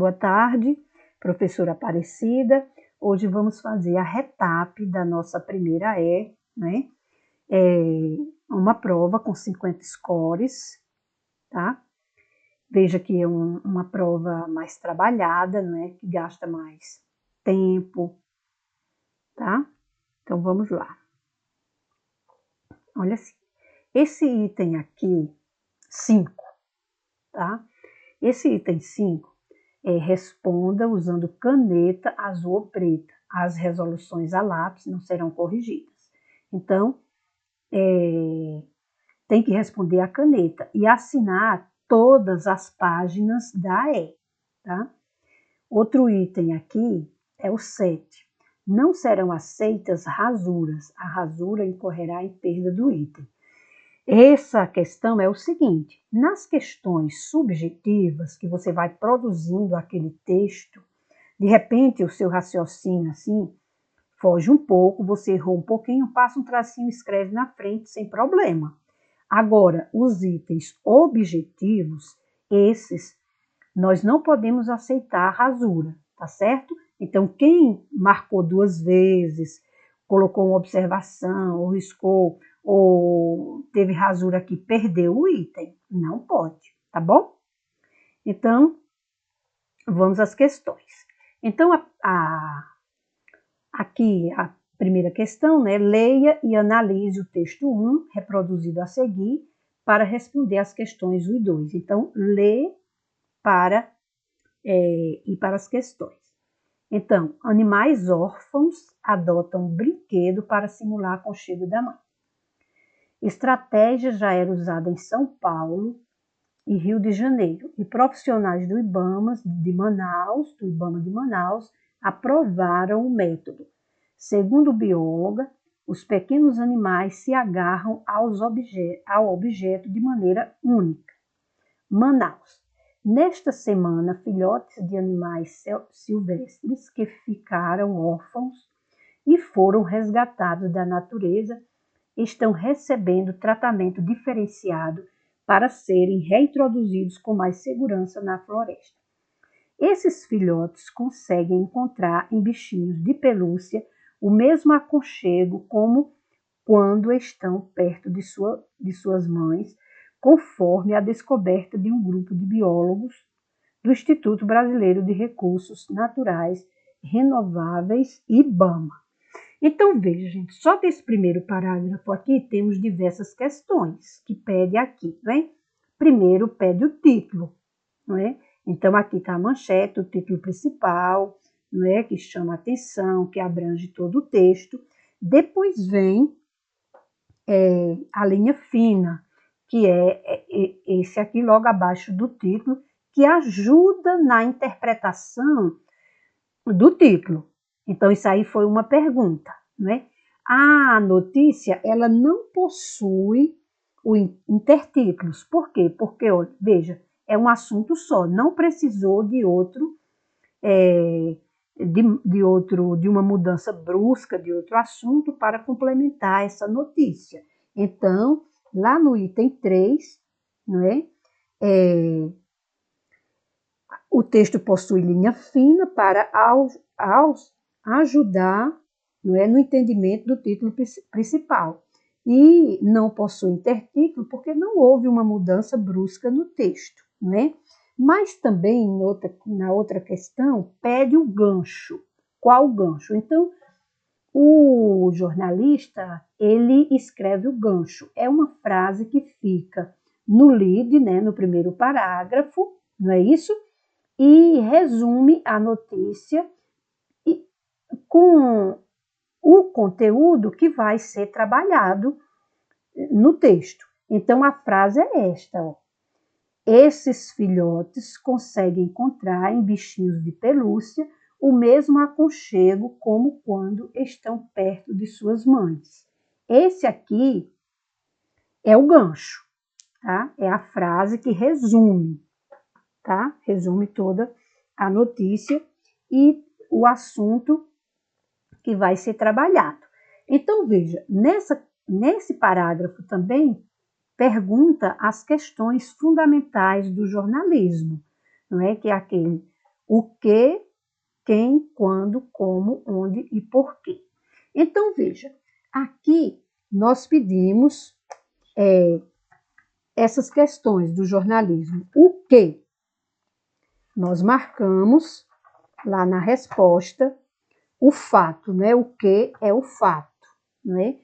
Boa tarde, professora Aparecida. Hoje vamos fazer a retap da nossa primeira né? Uma prova com 50 scores, tá? Veja que é uma prova mais trabalhada, né? Que gasta mais tempo, tá? Então vamos lá. Olha assim, esse item aqui, 5, tá? Esse item 5 responda usando caneta azul ou preta. As resoluções a lápis não serão corrigidas. Então, tem que responder a caneta e assinar todas as páginas da tá? Outro item aqui é o 7. Não serão aceitas rasuras. A rasura incorrerá em perda do item. Essa questão é o seguinte: nas questões subjetivas, que você vai produzindo aquele texto, de repente o seu raciocínio assim foge um pouco, você errou um pouquinho, passa um tracinho, escreve na frente sem problema. Agora, os itens objetivos, esses, nós não podemos aceitar a rasura, tá certo? Então, quem marcou 2 vezes, colocou uma observação, ou riscou, ou teve rasura aqui, perdeu o item. Não pode, tá bom? Então, vamos às questões. Então, aqui a primeira questão, né? Leia e analise o texto 1, reproduzido a seguir, para responder às questões 1 e 2. Então, lê para ir para as questões. Então, animais órfãos adotam brinquedo para simular aconchego da mãe. Estratégia já era usada em São Paulo e Rio de Janeiro, e profissionais do IBAMA de Manaus, aprovaram o método. Segundo bióloga, os pequenos animais se agarram ao objeto de maneira única. Manaus. Nesta semana, filhotes de animais silvestres que ficaram órfãos e foram resgatados da natureza estão recebendo tratamento diferenciado para serem reintroduzidos com mais segurança na floresta. Esses filhotes conseguem encontrar em bichinhos de pelúcia o mesmo aconchego como quando estão perto de suas mães, conforme a descoberta de um grupo de biólogos do Instituto Brasileiro de Recursos Naturais Renováveis, IBAMA. Então, veja, gente, só desse primeiro parágrafo aqui temos diversas questões que pede aqui, né? Primeiro, pede o título, não é? Então, aqui está a manchete, o título principal, não é? Que chama a atenção, que abrange todo o texto. Depois vem a linha fina, que é esse aqui logo abaixo do título, que ajuda na interpretação do título. Então, isso aí foi uma pergunta, né? A notícia, ela não possui intertítulos. Por quê? Porque, olha, veja, é um assunto só, não precisou de de uma mudança brusca de outro assunto para complementar essa notícia. Então, lá no item 3, não é? O texto possui linha fina para ajudar, não é, no entendimento do título principal. E não possui intertítulo porque não houve uma mudança brusca no texto, não é? Mas também, na outra questão, pede o gancho. Qual o gancho? Então, o jornalista, ele escreve o gancho. É uma frase que fica no lead, né, no primeiro parágrafo, não é isso? E resume a notícia com o conteúdo que vai ser trabalhado no texto. Então, a frase é esta, ó. Esses filhotes conseguem encontrar em bichinhos de pelúcia o mesmo aconchego como quando estão perto de suas mães. Esse aqui é o gancho, tá? É a frase que resume, tá? Resume toda a notícia e o assunto que vai ser trabalhado. Então, veja, nesse parágrafo também pergunta as questões fundamentais do jornalismo, não é? Que é aquele, O que, quem, quando, como, onde e porquê. Então, veja, aqui nós pedimos essas questões do jornalismo. O que? Nós marcamos lá na resposta o fato, né? O que é o fato, né?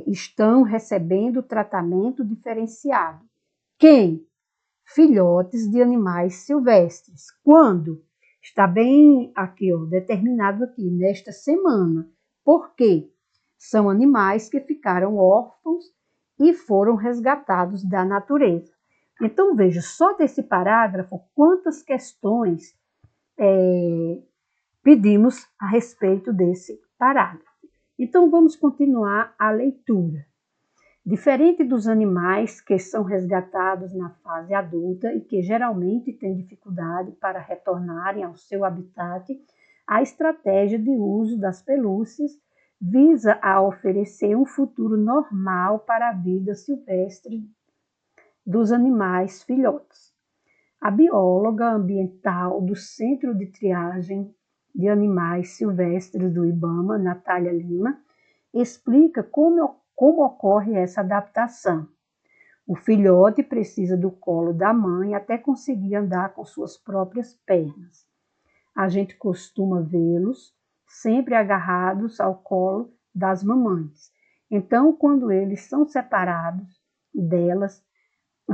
Estão recebendo tratamento diferenciado. Quem? Filhotes de animais silvestres. Quando? Está bem aqui, ó, determinado aqui, nesta semana. Por quê? São animais que ficaram órfãos e foram resgatados da natureza. Então, veja, só desse parágrafo, quantas questões pedimos a respeito desse parágrafo. Então, vamos continuar a leitura. Diferente dos animais que são resgatados na fase adulta e que geralmente têm dificuldade para retornarem ao seu habitat, a estratégia de uso das pelúcias visa a oferecer um futuro normal para a vida silvestre dos animais filhotes. A bióloga ambiental do Centro de Triagem de Animais Silvestres do IBAMA, Natália Lima, explica como ocorre essa adaptação. O filhote precisa do colo da mãe até conseguir andar com suas próprias pernas. A gente costuma vê-los sempre agarrados ao colo das mamães. Então, quando eles são separados delas,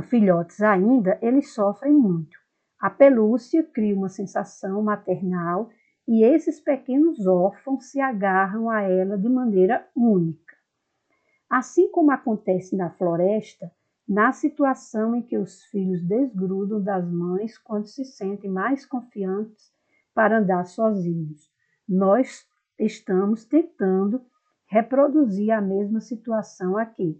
filhotes ainda, eles sofrem muito. A pelúcia cria uma sensação maternal e esses pequenos órfãos se agarram a ela de maneira única. Assim como acontece na floresta, na situação em que os filhos desgrudam das mães quando se sentem mais confiantes para andar sozinhos, nós estamos tentando reproduzir a mesma situação aqui.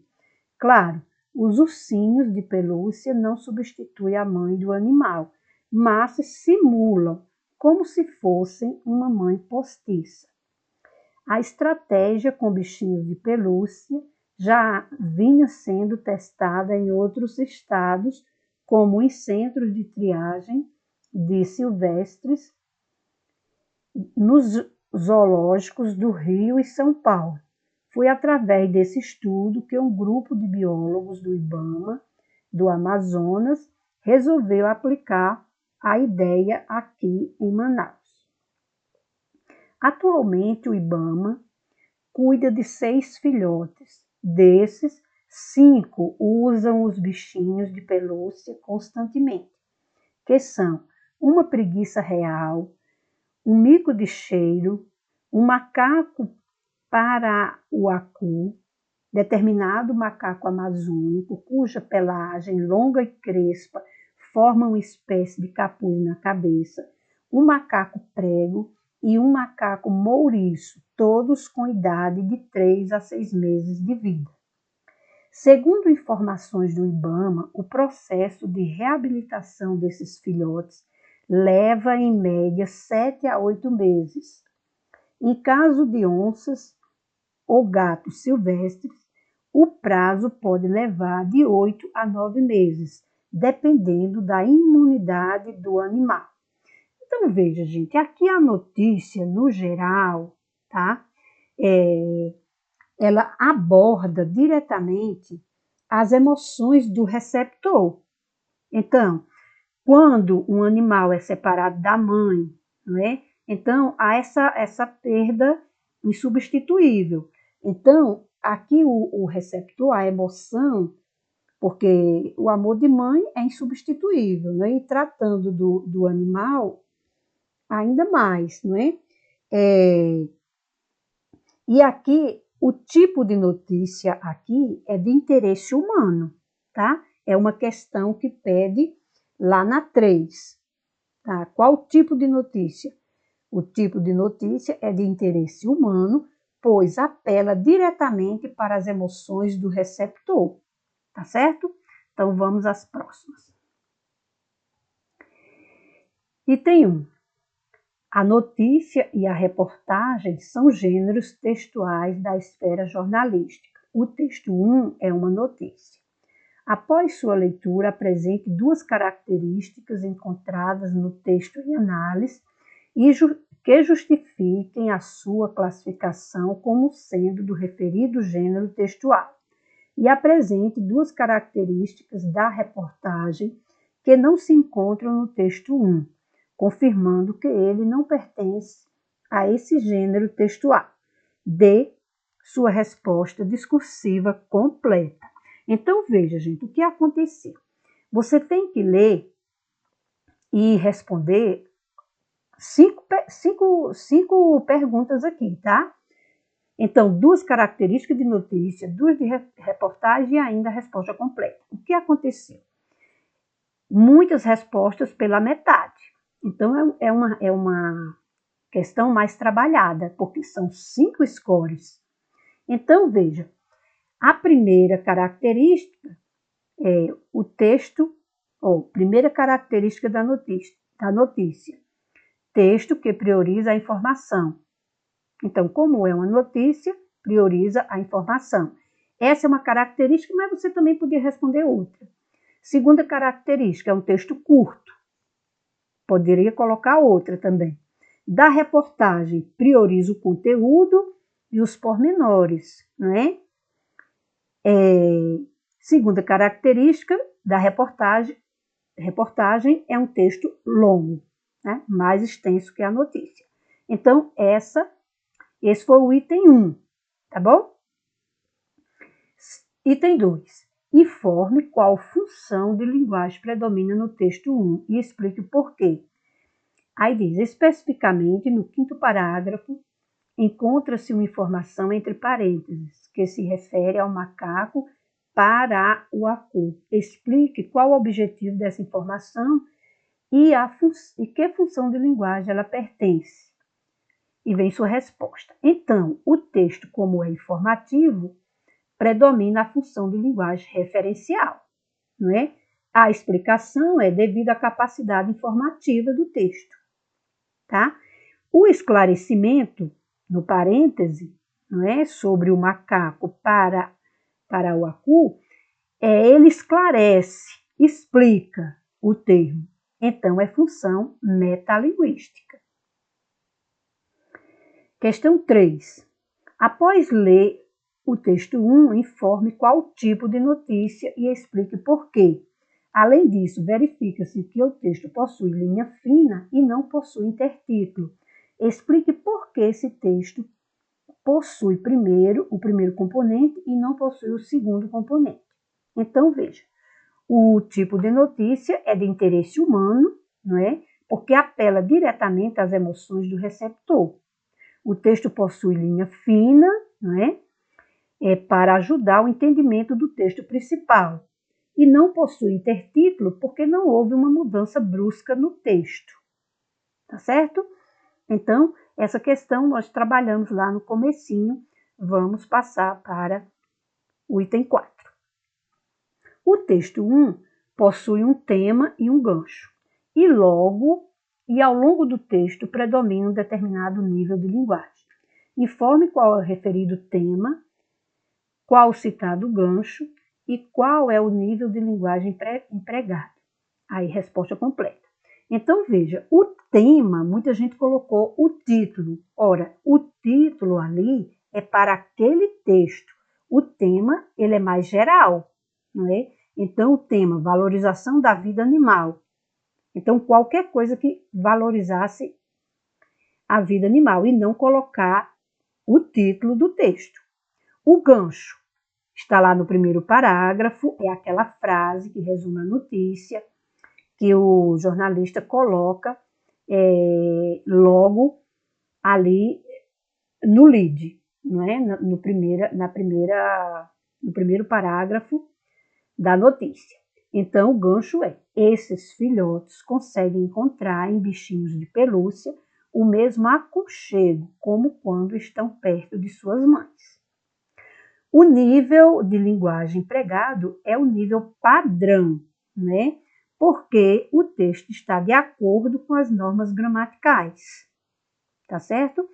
Claro, os ursinhos de pelúcia não substituem a mãe do animal, mas simulam como se fossem uma mãe postiça. A estratégia com bichinhos de pelúcia já vinha sendo testada em outros estados, como em centros de triagem de silvestres, nos zoológicos do Rio e São Paulo. Foi através desse estudo que um grupo de biólogos do IBAMA, do Amazonas, resolveu aplicar a ideia aqui em Manaus. Atualmente, o IBAMA cuida de 6 filhotes. Desses, 5 usam os bichinhos de pelúcia constantemente, que são uma preguiça real, um mico de cheiro, um macaco parauacu, determinado macaco amazônico, cuja pelagem longa e crespa forma uma espécie de capuz na cabeça, um macaco prego e um macaco mouriço, todos com idade de 3 a 6 meses de vida. Segundo informações do IBAMA, o processo de reabilitação desses filhotes leva em média 7 a 8 meses. Em caso de onças ou gatos silvestres, o prazo pode levar de 8 a 9 meses, dependendo da imunidade do animal. Então, veja, gente, aqui a notícia, no geral, tá? Ela aborda diretamente as emoções do receptor. Então, quando um animal é separado da mãe, não é? Então, há essa perda insubstituível. Então, aqui o receptor, a emoção, porque o amor de mãe é insubstituível, não é? E tratando do animal, ainda mais, não é? E aqui, o tipo de notícia aqui é de interesse humano, tá? É uma questão que pede lá na 3, tá? Qual tipo de notícia? O tipo de notícia é de interesse humano, pois apela diretamente para as emoções do receptor, tá certo? Então, vamos às próximas. Item 1. A notícia e a reportagem são gêneros textuais da esfera jornalística. O texto 1 é uma notícia. Após sua leitura, apresente 2 características encontradas no texto em análise que justifiquem a sua classificação como sendo do referido gênero textual e apresente duas características da reportagem que não se encontram no texto 1, confirmando que ele não pertence a esse gênero textual. Dê sua resposta discursiva completa. Então, veja, gente, o que aconteceu. Você tem que ler e responder cinco perguntas aqui, tá? Então, duas características de notícia, duas de reportagem e ainda a resposta completa. O que aconteceu? Muitas respostas pela metade. Então, é uma questão mais trabalhada, porque são 5 scores. Então, veja, a primeira característica é o texto, ou primeira característica da notícia. Texto que prioriza a informação. Então, como é uma notícia, prioriza a informação. Essa é uma característica, mas você também podia responder outra. Segunda característica, é um texto curto. Poderia colocar outra também. Da reportagem, prioriza o conteúdo e os pormenores, né? Segunda característica da reportagem é um texto longo, né? Mais extenso que a notícia. Então, esse foi o item 1, tá bom? Item 2. Informe qual função de linguagem predomina no texto 1 e explique o porquê. Aí diz, especificamente, no 5º parágrafo, encontra-se uma informação entre parênteses, que se refere ao macaco Parauacu. Explique qual o objetivo dessa informação e que função de linguagem ela pertence. E vem sua resposta. Então, o texto, como é informativo, predomina a função de linguagem referencial, não é? A explicação é devido à capacidade informativa do texto, tá? O esclarecimento, no parêntese, não é, sobre o macaco Parauacu, ele esclarece, explica o termo. Então, é função metalinguística. Questão 3. Após ler o texto 1, informe qual tipo de notícia e explique por quê. Além disso, verifica-se que o texto possui linha fina e não possui intertítulo. Explique por que esse texto possui o primeiro componente e não possui o segundo componente. Então, veja, o tipo de notícia é de interesse humano, não é? Porque apela diretamente às emoções do receptor. O texto possui linha fina, não é? Para ajudar o entendimento do texto principal. E não possui intertítulo porque não houve uma mudança brusca no texto. Tá certo? Então, essa questão nós trabalhamos lá no comecinho. Vamos passar para o item 4. O texto 1 possui um tema e um gancho. E ao longo do texto predomina um determinado nível de linguagem. Informe qual é o referido tema, qual o citado gancho e qual é o nível de linguagem empregado. Aí, resposta completa. Então, veja, o tema, muita gente colocou o título. Ora, o título ali é para aquele texto. O tema, ele é mais geral, não é? Então, o tema, valorização da vida animal. Então, qualquer coisa que valorizasse a vida animal e não colocar o título do texto. O gancho está lá no primeiro parágrafo, é aquela frase que resume a notícia, que o jornalista coloca logo ali no lead, não é? no primeiro parágrafo da notícia. Então, o gancho é: esses filhotes conseguem encontrar em bichinhos de pelúcia o mesmo aconchego como quando estão perto de suas mães. O nível de linguagem empregado é o nível padrão, né? Porque o texto está de acordo com as normas gramaticais, tá certo?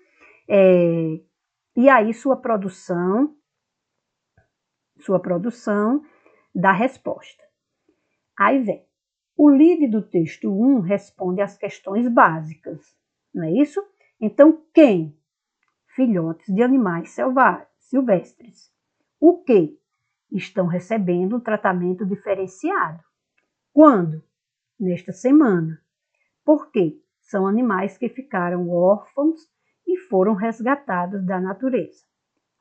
E aí sua produção dá resposta. Aí vem, o lead do texto 1 responde às questões básicas, não é isso? Então, quem? Filhotes de animais silvestres. O que? Estão recebendo um tratamento diferenciado. Quando? Nesta semana. Por quê? São animais que ficaram órfãos e foram resgatados da natureza.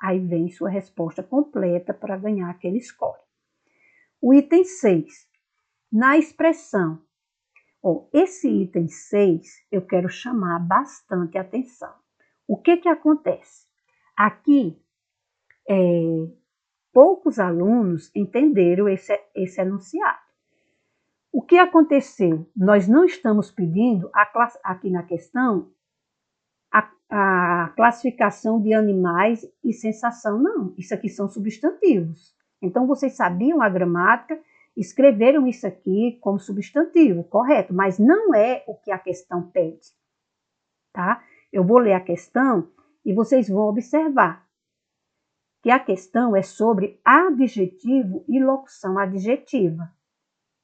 Aí vem sua resposta completa para ganhar aquele score. O item 6. Na expressão. Esse item 6 eu quero chamar bastante atenção. O que acontece? Aqui, poucos alunos entenderam esse enunciado. O que aconteceu? Nós não estamos pedindo, aqui na questão, a classificação de animais e sensação, não. Isso aqui são substantivos. Então, vocês sabiam a gramática, escreveram isso aqui como substantivo, correto, mas não é o que a questão pede, tá? Eu vou ler a questão e vocês vão observar que a questão é sobre adjetivo e locução adjetiva.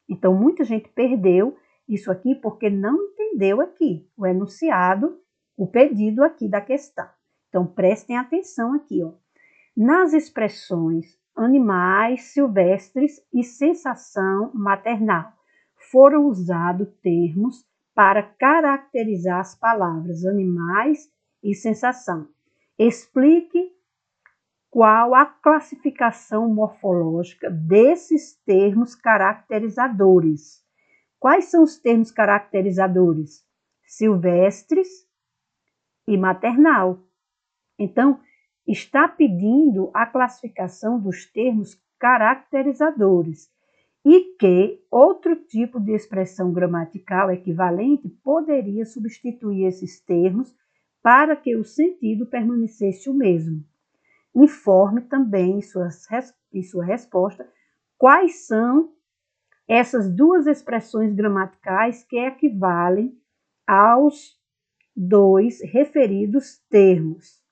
Então, muita gente perdeu isso aqui porque não entendeu aqui o enunciado, o pedido aqui da questão. Então, prestem atenção aqui, ó. Nas expressões animais silvestres e sensação maternal, foram usados termos para caracterizar as palavras animais e sensação. Explique qual a classificação morfológica desses termos caracterizadores. Quais são os termos caracterizadores? Silvestres e maternal. Então, está pedindo a classificação dos termos caracterizadores e que outro tipo de expressão gramatical equivalente poderia substituir esses termos para que o sentido permanecesse o mesmo. Informe também em sua resposta quais são essas duas expressões gramaticais que equivalem aos dois referidos termos,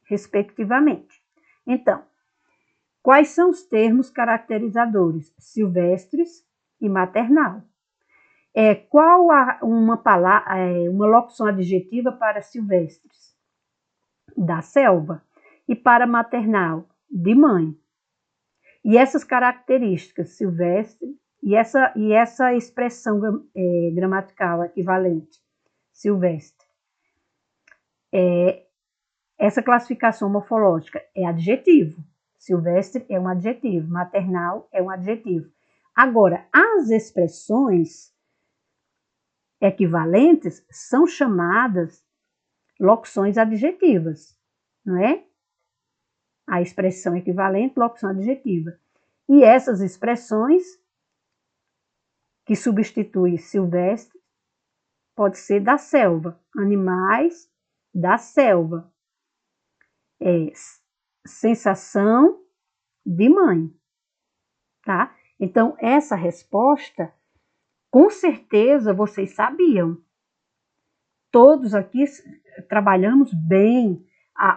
respectivamente. Então, quais são os termos caracterizadores? Silvestres e maternal. Qual uma locução adjetiva para silvestres? Da selva. E para maternal? De mãe. E essas características, silvestre, e essa expressão gramatical equivalente, silvestre, essa classificação morfológica é adjetivo. Silvestre é um adjetivo, maternal é um adjetivo. Agora, as expressões equivalentes são chamadas locuções adjetivas, não é? A expressão equivalente, locução adjetiva. E essas expressões que substituem silvestre pode ser da selva, animais da selva. Sensação de mãe, tá? Então, essa resposta, com certeza vocês sabiam. Todos aqui trabalhamos bem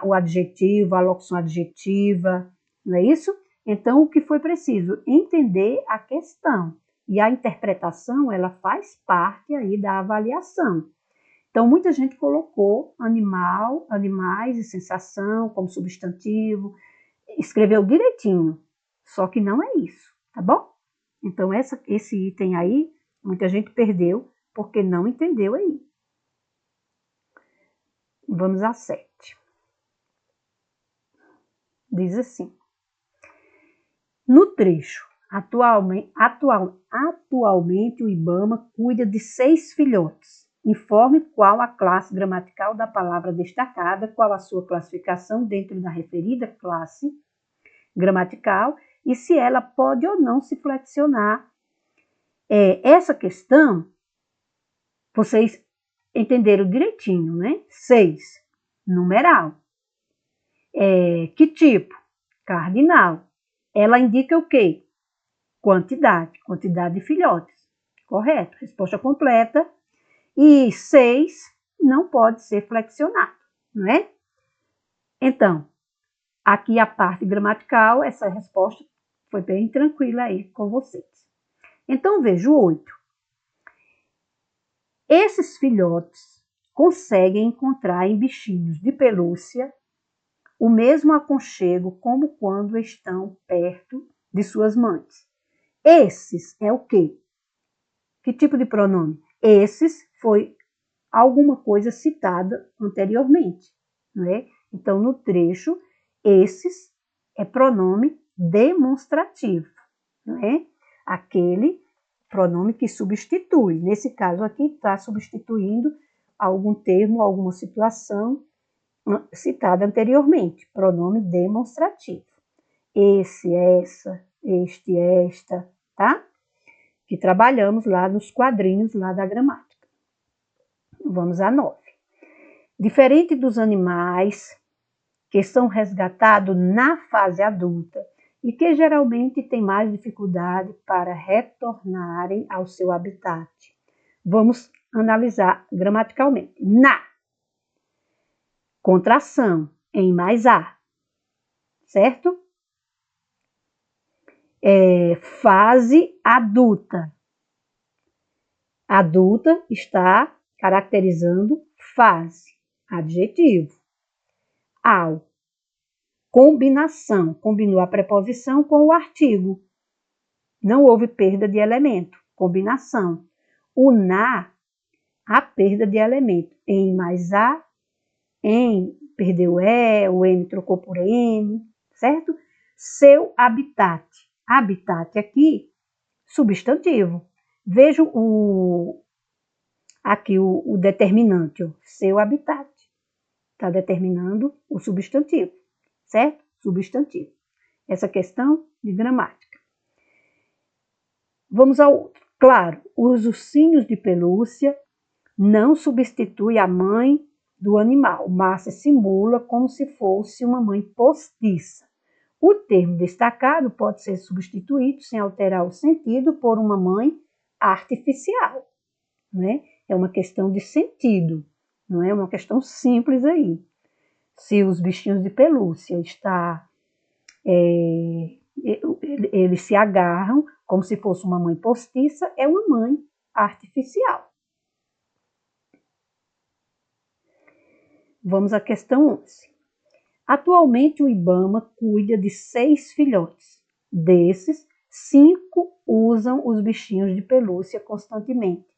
o adjetivo, a locução adjetiva, não é isso? Então, o que foi preciso? Entender a questão. E a interpretação, ela faz parte aí da avaliação. Então, muita gente colocou animais e sensação como substantivo, escreveu direitinho, só que não é isso, tá bom? Então, esse item aí, muita gente perdeu porque não entendeu aí. Vamos a 7. Diz assim: no trecho, atualmente o IBAMA cuida de 6 filhotes. Informe qual a classe gramatical da palavra destacada, qual a sua classificação dentro da referida classe gramatical e se ela pode ou não se flexionar. Essa questão, vocês entenderam direitinho, né? 6, numeral. Que tipo? Cardinal. Ela indica o quê? Quantidade de filhotes. Correto, resposta completa. E 6 não pode ser flexionado, não é? Então, aqui a parte gramatical, essa resposta foi bem tranquila aí com vocês. Então, veja o 8. Esses filhotes conseguem encontrar em bichinhos de pelúcia o mesmo aconchego como quando estão perto de suas mães. Esses é o quê? Que tipo de pronome? Esses foi alguma coisa citada anteriormente, não é? Então, no trecho, esses é pronome demonstrativo, não é? Aquele pronome que substitui. Nesse caso aqui, está substituindo algum termo, alguma situação citada anteriormente. Pronome demonstrativo. Esse, essa, este, esta, tá? Que trabalhamos lá nos quadrinhos lá da gramática. Vamos a 9. Diferente dos animais que são resgatados na fase adulta e que geralmente têm mais dificuldade para retornarem ao seu habitat. Vamos analisar gramaticalmente. Na, contração, em mais a, certo? Fase adulta. Adulta está caracterizando fase, adjetivo. Ao, combinação, combinou a preposição com o artigo. Não houve perda de elemento, combinação. O na, a perda de elemento. Em mais a, em perdeu o M trocou por M, certo? Seu habitat. Habitat aqui, substantivo. Vejo aqui o determinante, ó, seu habitat. Está determinando o substantivo, certo? Substantivo. Essa questão de gramática. Vamos ao outro. Claro, os ursinhos de pelúcia não substitui a mãe do animal, mas se simula como se fosse uma mãe postiça. O termo destacado pode ser substituído, sem alterar o sentido, por uma mãe artificial. Né? É uma questão de sentido, não é uma questão simples aí. Se os bichinhos de pelúcia eles se agarram como se fosse uma mãe postiça, é uma mãe artificial. Vamos à questão 11. Atualmente o IBAMA cuida de 6 filhotes. Desses, 5 usam os bichinhos de pelúcia constantemente,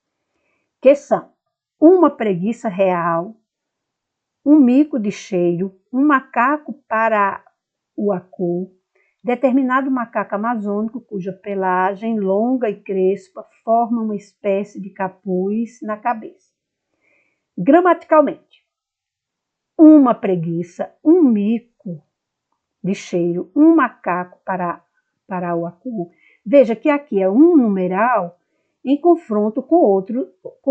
que são uma preguiça real, um mico de cheiro, um macaco parauacu, determinado macaco amazônico cuja pelagem longa e crespa forma uma espécie de capuz na cabeça. Gramaticalmente, uma preguiça, um mico de cheiro, um macaco parauacu. Veja que aqui é um numeral em confronto com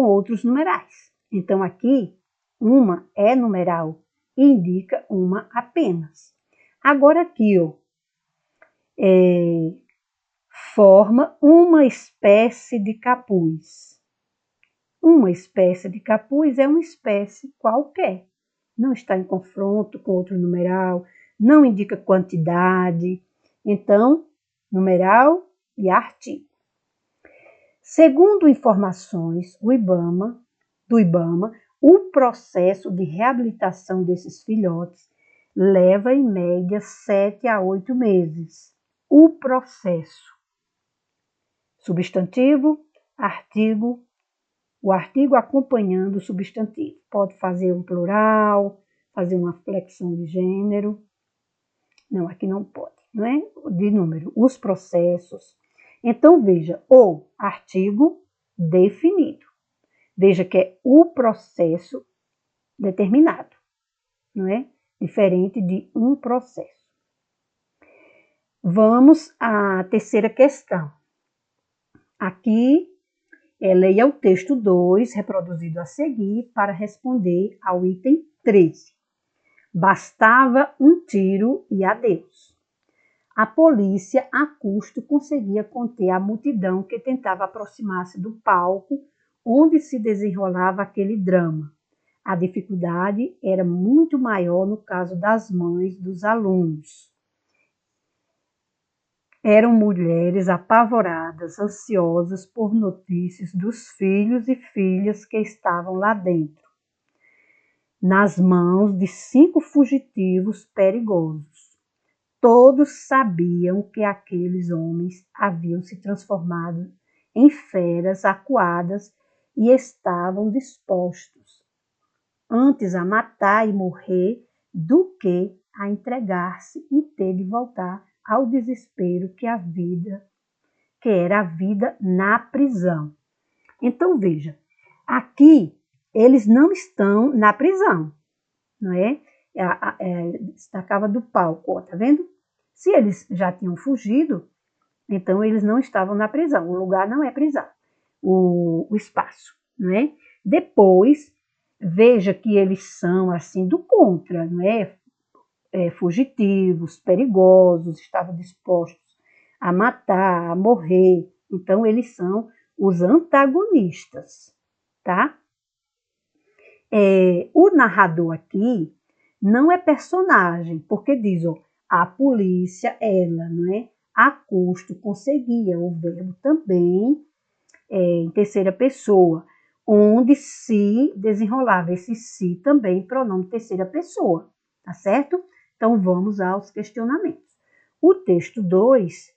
outros numerais. Então, aqui, uma é numeral e indica uma apenas. Agora, aqui, ó, forma uma espécie de capuz. Uma espécie de capuz é uma espécie qualquer. Não está em confronto com outro numeral, não indica quantidade. Então, numeral e artigo. Segundo informações do IBAMA, o processo de reabilitação desses filhotes leva em média 7 a 8 meses. O processo. Substantivo, artigo, o artigo acompanhando o substantivo. Pode fazer um plural, fazer uma flexão de gênero. Não, aqui não pode, não é? De número, os processos. Então, veja, o artigo definido. Veja que é o processo determinado, não é? Diferente de um processo. Vamos à terceira questão. Aqui, leia o texto 2, reproduzido a seguir, para responder ao item 13. Bastava um tiro e adeus. A polícia, a custo, conseguia conter a multidão que tentava aproximar-se do palco onde se desenrolava aquele drama. A dificuldade era muito maior no caso das mães dos alunos. Eram mulheres apavoradas, ansiosas por notícias dos filhos e filhas que estavam lá dentro. nas mãos de 5 fugitivos perigosos. Todos sabiam que aqueles homens haviam se transformado em feras acuadas e estavam dispostos antes a matar e morrer do que a entregar-se e ter de voltar ao desespero que era a vida na prisão. Então veja, aqui eles não estão na prisão, não é? Destacava do palco, ó, tá vendo? Se eles já tinham fugido, então eles não estavam na prisão. O lugar não é prisão, o espaço, não é? Depois, veja que eles são assim do contra, não é? Fugitivos, perigosos, estavam dispostos a matar, a morrer. Então, eles são os antagonistas, tá? O narrador aqui não é personagem, porque diz, ó, a polícia, ela, não é? A custo conseguia, o verbo também em terceira pessoa, onde se desenrolava esse se também, pronome terceira pessoa, tá certo? Então, vamos aos questionamentos. O texto 2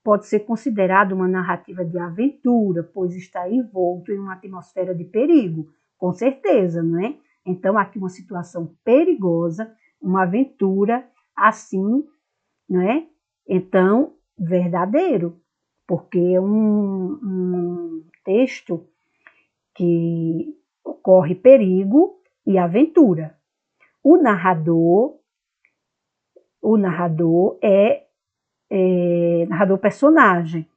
pode ser considerado uma narrativa de aventura, pois está envolto em uma atmosfera de perigo, com certeza, não é? Então, aqui uma situação perigosa, uma aventura assim, não é? Então, verdadeiro, porque é um texto que ocorre perigo e aventura. O narrador é narrador personagem.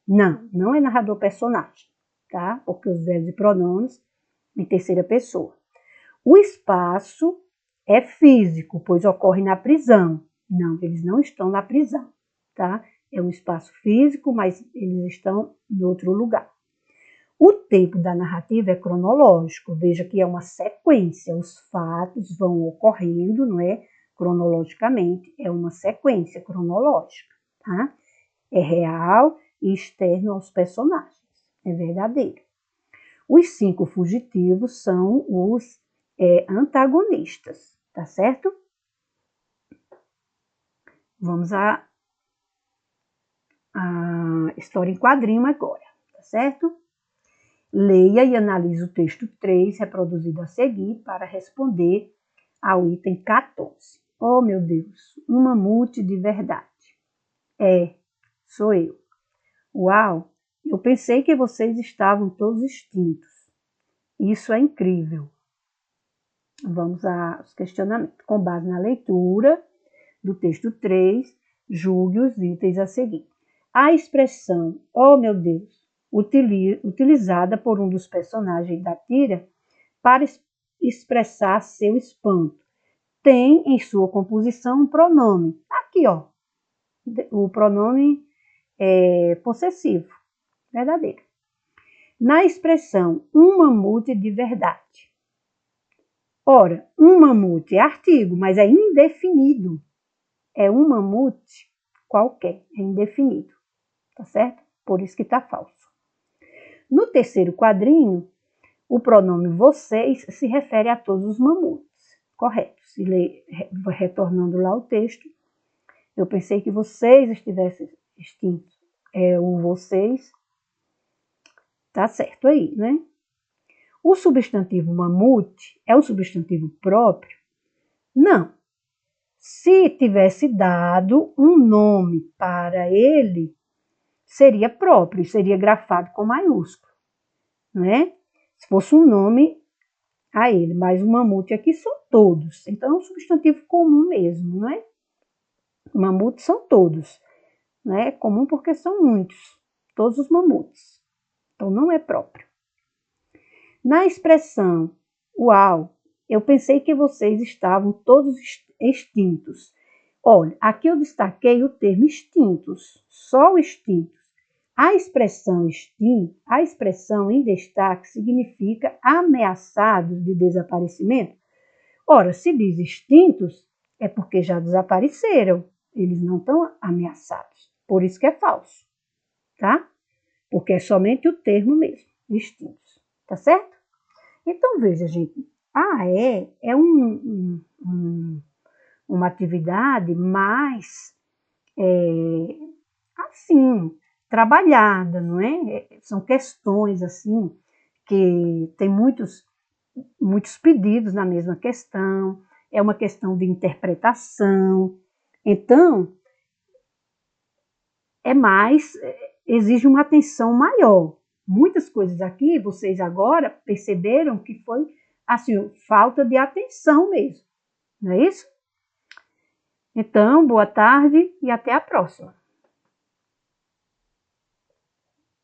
Não é narrador personagem, tá? Porque os verbos e pronomes em terceira pessoa. O espaço é físico, pois ocorre na prisão. Não, eles não estão na prisão, tá? É um espaço físico, mas eles estão em outro lugar. O tempo da narrativa é cronológico, veja que é uma sequência, os fatos vão ocorrendo, não é? Cronologicamente, é uma sequência cronológica, tá? É real e externo aos personagens, é verdadeiro. Os 5 fugitivos são os antagonistas, tá certo? Vamos à história em quadrinho agora, tá certo? Leia e analise o texto 3, reproduzido a seguir, para responder ao item 14. Oh, meu Deus, um mamute de verdade. Sou eu. Uau, eu pensei que vocês estavam todos extintos. Isso é incrível. Vamos aos questionamentos. Com base na leitura do texto 3, julgue os itens a seguir. A expressão, oh meu Deus, utilizada por um dos personagens da tira para expressar seu espanto, tem em sua composição um pronome. Aqui, ó, o pronome possessivo, verdadeiro. Na expressão um mamute de verdade. Ora, um mamute é artigo, mas é indefinido. É um mamute qualquer, é indefinido, tá certo? Por isso que tá falso. No terceiro quadrinho, o pronome vocês se refere a todos os mamutes, correto? Se ler, retornando lá o texto, eu pensei que vocês estivessem extintos. O vocês, tá certo aí, né? O substantivo mamute é um substantivo próprio? Não. Se tivesse dado um nome para ele, seria próprio, seria grafado com maiúsculo, não é? Se fosse um nome a ele, mas o mamute aqui são todos, então é um substantivo comum mesmo, não é? Mamutes são todos, não é? Comum porque são muitos, todos os mamutes, então não é próprio. Na expressão, uau, eu pensei que vocês estavam todos extintos. Olha, aqui eu destaquei o termo extintos, só extintos. A expressão em destaque significa ameaçados de desaparecimento. Ora, se diz extintos, é porque já desapareceram. Eles não estão ameaçados. Por isso que é falso, tá? Porque é somente o termo mesmo, extintos. Tá certo? Então, veja, gente, É uma atividade mais, assim, trabalhada, não é? São questões, assim, que tem muitos pedidos na mesma questão, é uma questão de interpretação. Então, exige uma atenção maior. Muitas coisas aqui, vocês agora perceberam que foi, assim, falta de atenção mesmo, não é isso? Então, boa tarde e até a próxima.